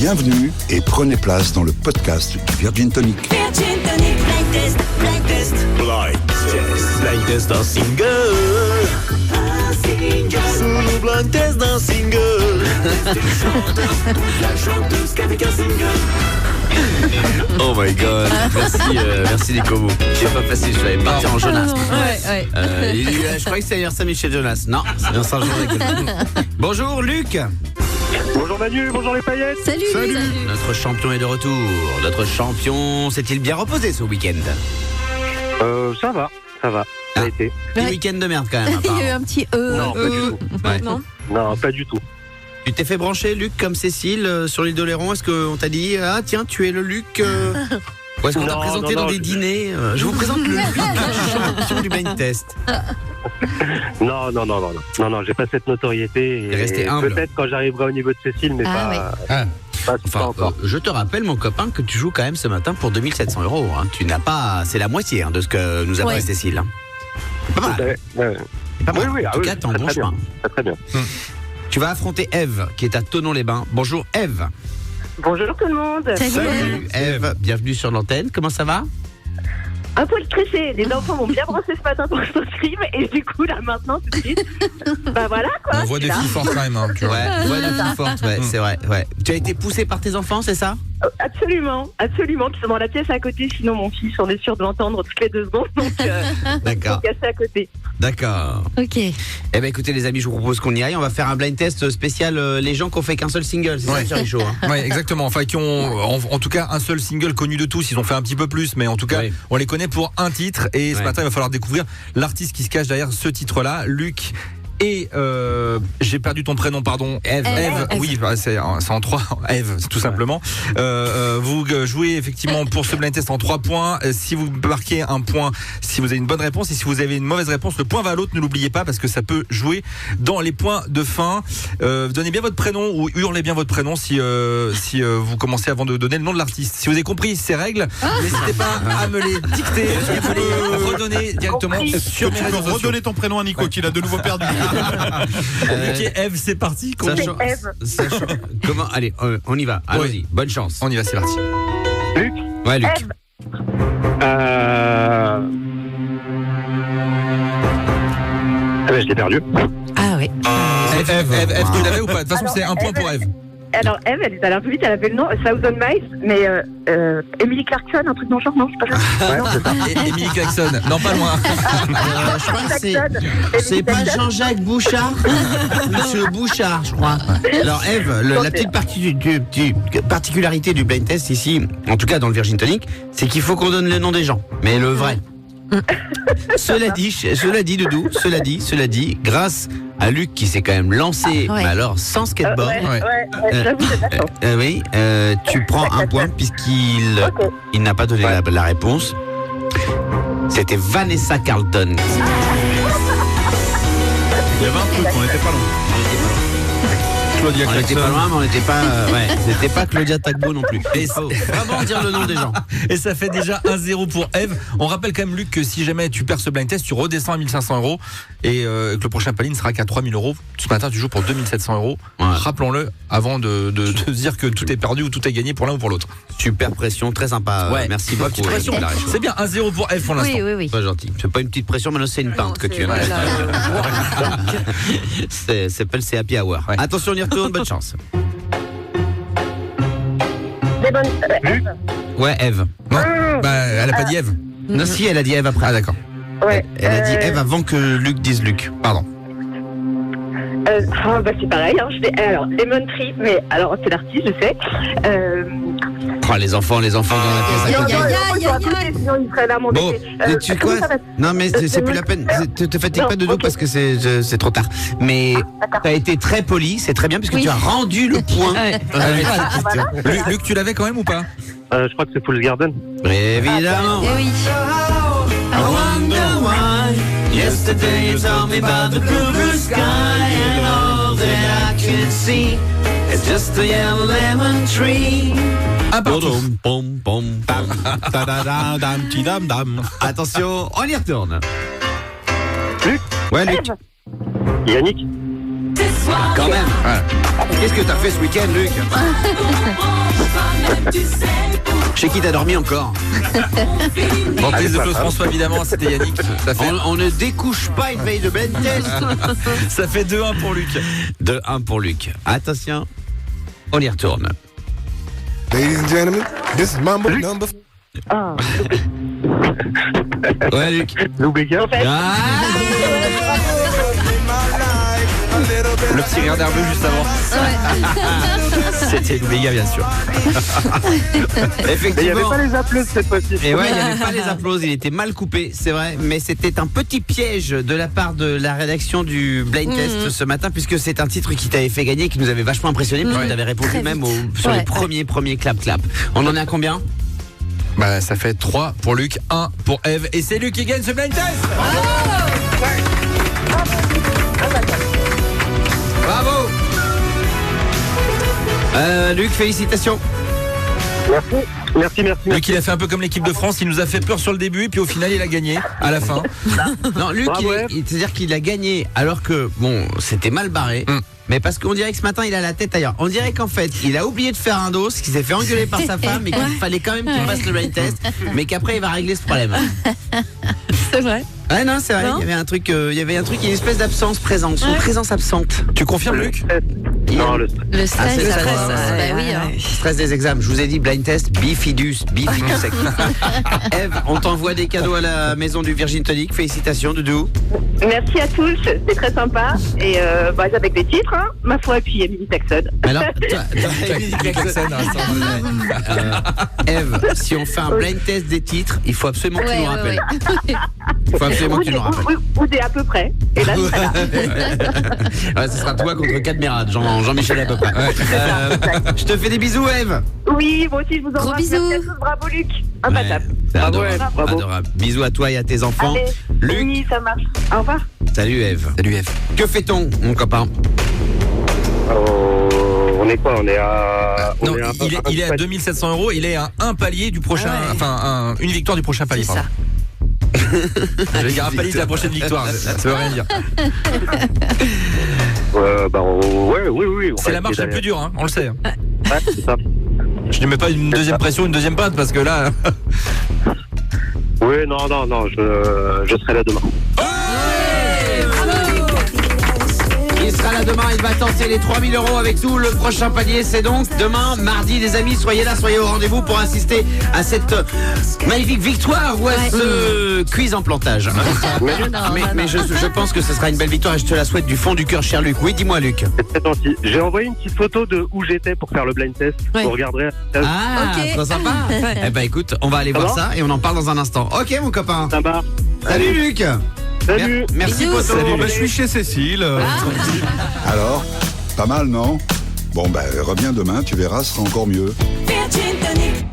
Bienvenue et prenez place dans le podcast du Virgin Tonic. Virgin Tonic Blind Test, Blind Test. Blind test d'un single. Un single. Sous le blind test d'un single. La chanteuse qu'avec un single. Oh my god. Merci Nico. C'est pas facile, je vais partir en Jonas. Ouais. Je croyais que c'était Saint-Michel Jonas. Non, c'est un Saint-Jean. Bonjour Luc. Bonjour Manu, bonjour les paillettes. Salut. Notre champion est de retour. Notre champion s'est-il bien reposé ce week-end? Ça va, ça a été. Petit week-end de merde quand même. Il y a eu un petit Non, pas du tout. Ouais. Non, pas du tout. Tu t'es fait brancher Luc comme Cécile sur l'île d'Oléron? Est-ce qu'on t'a dit ah tiens tu es le Luc ou est-ce qu'on t'a Non, présenté non, dans non, des dîners je vous présente le Luc champion du blind test. Non, j'ai pas cette notoriété. T'es resté humble. Peut-être quand j'arriverai au niveau de Cécile, mais pas Enfin, encore. je te rappelle mon copain que tu joues quand même ce matin pour 2700 €. Hein. Tu n'as pas, c'est la moitié de ce que nous a fait Cécile. Hein. Pas mal. Ouais. Pas mal. Oui, En tout cas, t'es en bon chemin. Très bien. Tu vas affronter Eve qui est à Thonon-les-Bains. Bonjour Eve. Bonjour tout le monde. Salut. Eve, bienvenue sur l'antenne. Comment ça va? Un peu stressé, les enfants m'ont bien brossé ce matin pour que je s'inscrive et du coup là maintenant tout de suite, bah voilà quoi. On voit des filles fortes quand même, tu vois. Ouais, de fille forte, c'est vrai. Ouais. Tu as été poussé par tes enfants, c'est ça? Absolument, qui sont dans la pièce à côté, sinon mon fils on est sûr de l'entendre toutes les 2 secondes, donc D'accord. ils sont cassés à côté. D'accord. Ok. Eh ben écoutez les amis, je vous propose qu'on y aille. On va faire un blind test spécial les gens qui ont fait qu'un seul single. C'est ça, Monsieur Richaud, hein. Ouais, exactement. Enfin, qui ont en tout cas un seul single connu de tous. Ils ont fait un petit peu plus, mais en tout cas, on les connaît pour un titre. Et ce matin, il va falloir découvrir l'artiste qui se cache derrière ce titre-là, Luc. Et j'ai perdu ton prénom, pardon. Eve. Oui, c'est en 3. Eve, tout simplement. Vous jouez effectivement pour ce blind test en 3 points. Si vous marquez un point, si vous avez une bonne réponse, et si vous avez une mauvaise réponse, le point va à l'autre. Ne l'oubliez pas parce que ça peut jouer dans les points de fin. Donnez bien votre prénom ou hurlez bien votre prénom si vous commencez avant de donner le nom de l'artiste. Si vous avez compris ces règles, n'hésitez pas à me les dicter et vous les redonner directement sur mes réseaux sociaux. Redonner ton prénom à Nico qu'il a de nouveau perdu. Ok, Eve, c'est parti. Sachant, comment? Allez, on y va. Allons-y. Bonne chance. On y va, c'est parti. Luc. Ouais, Luc. Eve. Je l'ai perdu. Ah ouais. Eve, tu l'avais ou pas? De toute façon, c'est un point pour Eve. Alors Eve, elle est allée un peu vite, elle avait le nom Thousand Miles, mais Emily Clarkson, un truc dans le genre, non, c'est pas ça. Non, c'est ça. Emily Clarkson, non pas loin. Je crois que c'est pas Jean-Jacques Bouchard. Monsieur Bouchard, je crois. Alors Eve, la petite particularité du blind test ici, en tout cas dans le Virgin Tonic, c'est qu'il faut qu'on donne le nom des gens, mais le vrai. Cela dit, Doudou, cela dit, grâce à Luc qui s'est quand même lancé, mais alors sans skateboard. J'avoue, c'est de la chance. Tu prends un point puisqu'il il n'a pas donné la réponse. C'était Vanessa Carlton. Il y avait un truc, on n'était pas loin. Claudia On était pas loin, mais on n'était pas. C'était pas Claudia Tagbo non plus. Il faut vraiment dire le nom des gens. Et ça fait déjà 1-0 pour Eve. On rappelle quand même, Luc, que si jamais tu perds ce blind test, tu redescends à 1500 € et que le prochain palier ne sera qu'à 3000 €. Ce matin, tu joues pour 2700 €. Ouais. Rappelons-le avant de dire que tout est perdu ou tout est gagné pour l'un ou pour l'autre. Super pression, très sympa. Merci beaucoup. Petite pression. C'est bien, 1-0 pour Eve pour l'instant. Oui. Pas gentil. C'est pas une petite pression, mais c'est une pinte que tu viens de mettre. C'est happy hour. Ouais. Attention, on y retourne. Bonne chance. Eve. Ouais, Eve. Non, elle a pas dit Eve. Non, si, elle a dit Eve après. Ah d'accord. Ouais. Elle a dit Eve avant que Luc dise Luc. Pardon. C'est pareil, alors Lemon Tree, mais alors c'est l'artiste, je sais. Oh, les enfants dans la pièce à côté. Sinon il serait là mon Bon, bébé. tu quoi? Non, mais c'est plus la peine. Te fatigue pas de dos parce que c'est trop tard. Mais t'as été très poli, c'est très bien puisque tu as rendu le point. Luc, tu l'avais quand même ou pas? Je crois que c'est Fool's Garden. Évidemment. Eh oui. I wonder why yesterday you told me about the blue sky and all that I can see is just a yellow lemon tree. Un partout. Attention, on y retourne. Luc. Ouais, Luc. Yannick. Quand même. Qu'est-ce que t'as fait ce week-end, Luc? Chez qui t'as dormi encore? Reprise de Claude François, évidemment, c'était Yannick. On ne découche pas une veille de blind test. Ça fait 2-1 pour Luc. 2-1 pour Luc. Attention, on y retourne. Ladies and gentlemen, this is Mambo number. Ah, Ouais, Luc. Loubega. Ah Le petit rire nerveux juste avant. C'était Loubega, bien sûr. Il n'y Effectivement. avait pas les applaudissements cette fois-ci. Et ouais, il n'y avait pas les applaudissements, il était mal coupé, c'est vrai, mais c'était un petit piège de la part de la rédaction du Blind Test ce matin, puisque c'est un titre qui t'avait fait gagner, qui nous avait vachement impressionné, puisque tu avais répondu Très même vite. sur les Ouais. premiers clap. On en est à combien? Bah, ça fait 3 pour Luc, 1 pour Eve. Et c'est Luc qui gagne ce blind test. Bravo Luc, félicitations. Merci. Luc, il a fait un peu comme l'équipe de France, il nous a fait peur sur le début, et puis au final, il a gagné à la fin. Non, Luc, Bravo, c'est-à-dire qu'il a gagné alors que, bon, c'était mal barré. Mais parce qu'on dirait que ce matin il a la tête ailleurs. On dirait qu'en fait il a oublié de faire un dos, qu'il s'est fait engueuler par sa femme, mais qu'il fallait quand même qu'il fasse le blind test, mais qu'après il va régler ce problème. C'est vrai. Ouais, non, c'est vrai. Non. Il y avait un truc, il y a une espèce d'absence présence, une présence absente. Tu confirmes, Luc? Non, le stress. Le stress, c'est le ça stress, passe. ouais. Bah oui, hein. Stress des examens. Je vous ai dit blind test, bifidus. Eve, on t'envoie des cadeaux à la maison du Virgin Tonic. Félicitations, Doudou. merci à tous, c'est très sympa. Et avec des titres, hein, ma foi, et puis Emily Jackson. Alors, Eve, si on fait un blind test des titres, il faut absolument que tu nous rappelles. Il faut absolument que tu nous rappelles. Ou des à peu près. Et là, je serai là. Ouais, ce sera toi contre Cadmerade, Jean-Michel à peu près. Je te fais des bisous, Eve. Oui, moi aussi, je vous embrasse. Gros bisous. Merci à tous, bravo Luc. Imbattable. C'est Bravo, adorable, Eve, bravo. adorable. Bisous à toi et à tes enfants. Allez, Luc, oui, ça marche. Au revoir. salut Eve. Salut, Eve. Que fait-on, mon copain? On est quoi? On est à. Non, il est à 2700 €, il est à un palier du prochain, une victoire du prochain palier. C'est ça. Je vais dire un palier de la prochaine victoire, ça veut rien dire. Oui. C'est la marche la plus dure, hein, on le sait. Ouais, c'est ça. Je ne mets pas une deuxième pression, une deuxième pinte, parce que là... Oui, non, je serai là demain. Il sera là demain, il va tenter les 3000 € avec nous. Le prochain palier, c'est donc demain, mardi, les amis. Soyez là, soyez au rendez-vous pour assister à cette magnifique victoire ou à ce quiz en plantage. Mais je pense que ce sera une belle victoire et je te la souhaite du fond du cœur, cher Luc. Oui, dis-moi, Luc. C'est très gentil. J'ai envoyé une petite photo de où j'étais pour faire le blind test. Ouais. Vous regarderez. Ah, Ok. c'est sympa. Eh ben écoute, on va aller Ça voir va ça et on en parle dans un instant. Ok, mon copain. Ça marche. Salut, Luc. Salut. Merci, Bisous. poteau. Salut, bah, je suis chez Cécile. Alors, pas mal, non? Bon, ben, reviens demain, tu verras, ce sera encore mieux. Virgin Tonic.